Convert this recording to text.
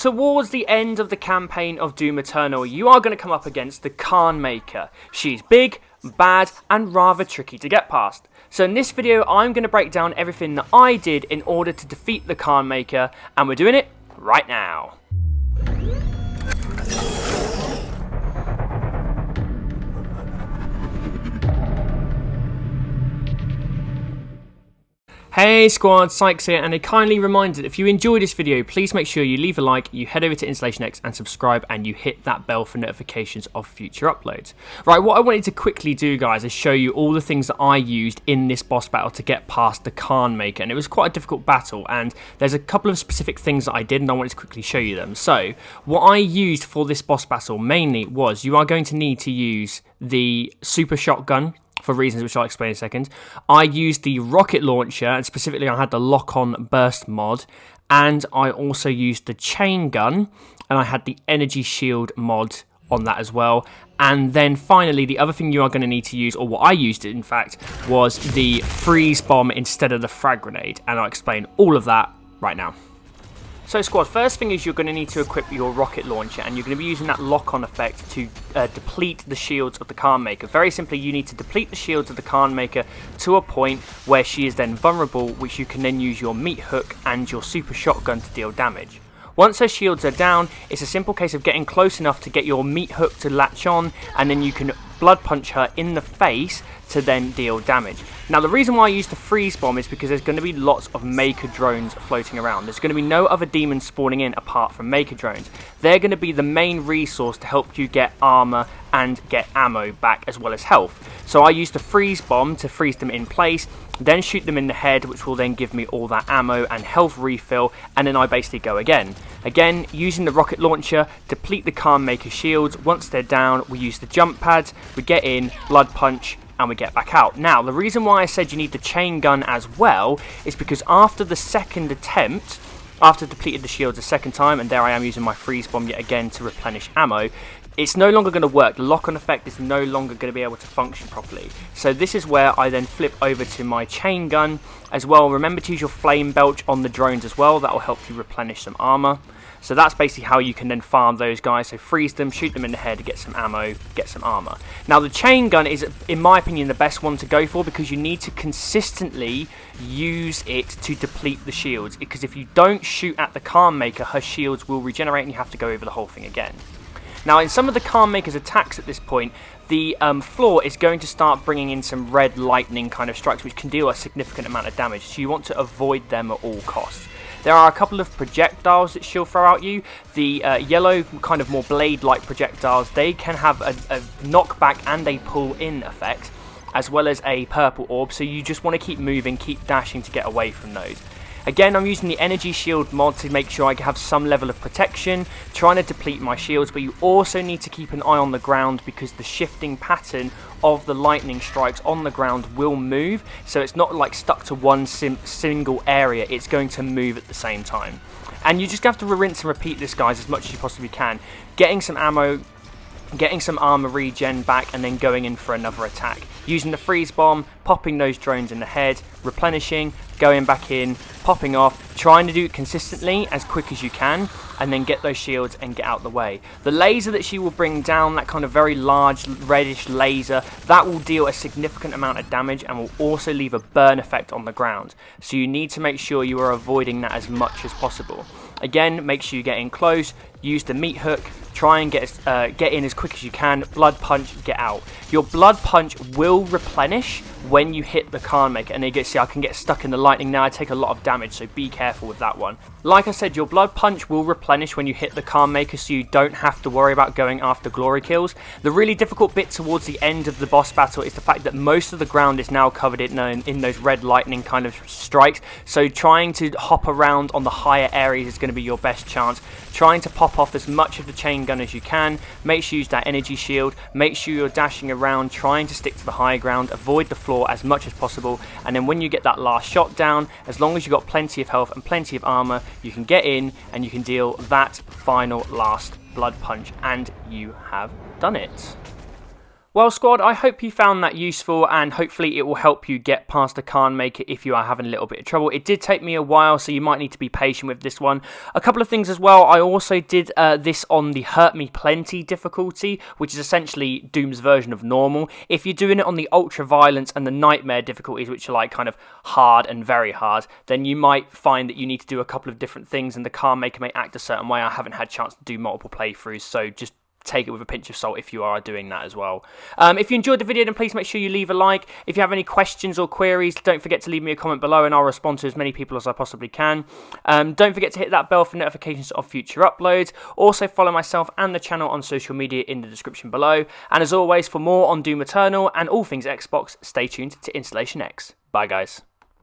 Towards the end of the campaign of Doom Eternal, you are going to come up against the Khan Makyr. She's big, bad, and rather tricky to get past. So in this video, I'm going to break down everything that I did in order to defeat the Khan Makyr, and we're doing it right now. Hey squad, Sykes here, and a kindly reminder that if you enjoyed this video, please make sure you leave a like, you head over to InstallationX and subscribe, and you hit that bell for notifications of future uploads. Right, what I wanted to quickly do, guys, is show you all the things that I used in this boss battle to get past the Khan Makyr, and it was quite a difficult battle, and there's a couple of specific things that I did, and I wanted to quickly show you them. So, what I used for this boss battle mainly was, you are going to need to use the super shotgun, for reasons which I'll explain in a second. I used the rocket launcher, and specifically I had the lock-on burst mod, and I also used the chain gun, and I had the energy shield mod on that as well. And then finally, the other thing you are going to need to use, or what I used in fact, was the freeze bomb instead of the frag grenade, and I'll explain all of that right now. So squad, first thing is you're going to need to equip your rocket launcher, and you're going to be using that lock-on effect to deplete the shields of the Khan Makyr. Very simply, you need to deplete the shields of the Khan Makyr to a point where she is then vulnerable, which you can then use your meat hook and your super shotgun to deal damage. Once her shields are down, it's a simple case of getting close enough to get your meat hook to latch on, and then you can blood punch her in the face to then deal damage. Now the reason why I use the freeze bomb is because there's going to be lots of Makyr drones floating around. There's going to be no other demons spawning in apart from Makyr drones. They're going to be the main resource to help you get armor and get ammo back as well as health. So I use the freeze bomb to freeze them in place, then shoot them in the head, which will then give me all that ammo and health refill, and then I basically go again. Again, using the rocket launcher, deplete the Khan Makyr shields. Once they're down, we use the jump pads, we get in, blood punch, and we get back out. Now, the reason why I said you need the chain gun as well is because after the second attempt, after depleted the shields a second time, and there I am using my freeze bomb yet again to replenish ammo, it's no longer going to work. The lock-on effect is no longer going to be able to function properly. So this is where I then flip over to my chain gun as well. Remember to use your flame belch on the drones as well. That will help you replenish some armor. So that's basically how you can then farm those guys. So freeze them, shoot them in the head, get some ammo, get some armor. Now the chain gun is, in my opinion, the best one to go for because you need to consistently use it to deplete the shields. Because if you don't shoot at the Khan Makyr, her shields will regenerate and you have to go over the whole thing again. Now in some of the Khan Makyr's attacks at this point, the floor is going to start bringing in some red lightning kind of strikes which can deal a significant amount of damage. So you want to avoid them at all costs. There are a couple of projectiles that she'll throw at you. The yellow, kind of more blade-like projectiles, they can have a knockback and a pull-in effect, as well as a purple orb, so you just want to keep moving, keep dashing to get away from those. Again, I'm using the energy shield mod to make sure I have some level of protection, trying to deplete my shields, but you also need to keep an eye on the ground because the shifting pattern of the lightning strikes on the ground will move, so it's not like stuck to one single area, it's going to move at the same time. And you just have to rinse and repeat this, guys, as much as you possibly can. Getting some ammo, getting some armor regen back, and then going in for another attack. Using the freeze bomb, popping those drones in the head, replenishing, going back in, popping off, trying to do it consistently as quick as you can, and then get those shields and get out the way. The laser that she will bring down, that kind of very large reddish laser, that will deal a significant amount of damage and will also leave a burn effect on the ground. So you need to make sure you are avoiding that as much as possible. Again, make sure you get in close, use the meat hook, try and get in as quick as you can, blood punch, get out. Your blood punch will replenish when you hit the Khan Makyr, and you get, see, I can get stuck in the lightning now. I take a lot of damage, so be careful with that one. Like I said, your blood punch will replenish when you hit the Khan Makyr, so you don't have to worry about going after glory kills. The really difficult bit towards the end of the boss battle is the fact that most of the ground is now covered in those red lightning kind of strikes, so trying to hop around on the higher areas is going to be your best chance. Trying to pop off as much of the chain gun as you can, make sure you use that energy shield, make sure you're dashing around, trying to stick to the high ground, avoid the floor as much as possible, and then when you get that last shot down, as long as you've got plenty of health and plenty of armor, you can get in and you can deal that final last blood punch, and you have done it. Well, squad, I hope you found that useful, and hopefully it will help you get past the Khan Makyr if you are having a little bit of trouble. It did take me a while, so you might need to be patient with this one. A couple of things as well, I also did this on the Hurt Me Plenty difficulty, which is essentially Doom's version of normal. If you're doing it on the Ultra Violence and the Nightmare difficulties, which are like kind of hard and very hard, then you might find that you need to do a couple of different things, and the Khan Makyr may act a certain way. I haven't had a chance to do multiple playthroughs, so just take it with a pinch of salt if you are doing that as well. If you enjoyed the video, then please make sure you leave a like. If you have any questions or queries, don't forget to leave me a comment below and I'll respond to as many people as I possibly can. Don't forget to hit that bell for notifications of future uploads. Also follow myself and the channel on social media in the description below. And as always, for more on Doom Eternal and all things Xbox, stay tuned to InstallationX. Bye guys.